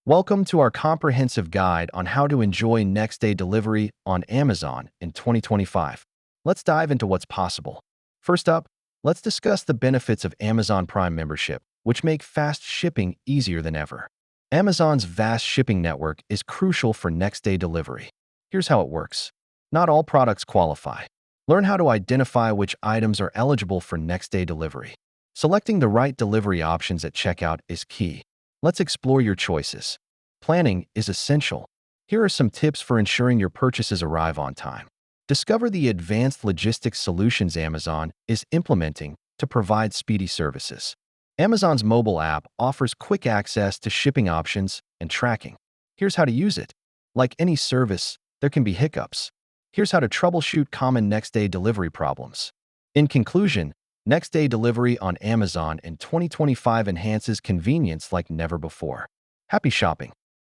Welcome to our comprehensive guide on how to enjoy next day delivery on Amazon in 2025. Let's dive into what's possible. First up, let's discuss the benefits of Amazon Prime membership, which make fast shipping easier than ever. Amazon's vast shipping network is crucial for next day delivery. Here's how it works. Not all products qualify. Learn how to identify which items are eligible for next day delivery. Selecting the right delivery options at checkout is key. Let's explore your choices. Planning is essential. Here are some tips for ensuring your purchases arrive on time. Discover the advanced logistics solutions Amazon is implementing to provide speedy services. Amazon's mobile app offers quick access to shipping options and tracking. Here's how to use it. Like any service, there can be hiccups. Here's how to troubleshoot common next-day delivery problems. In conclusion, next-day delivery on Amazon in 2025 enhances convenience like never before. Happy shopping!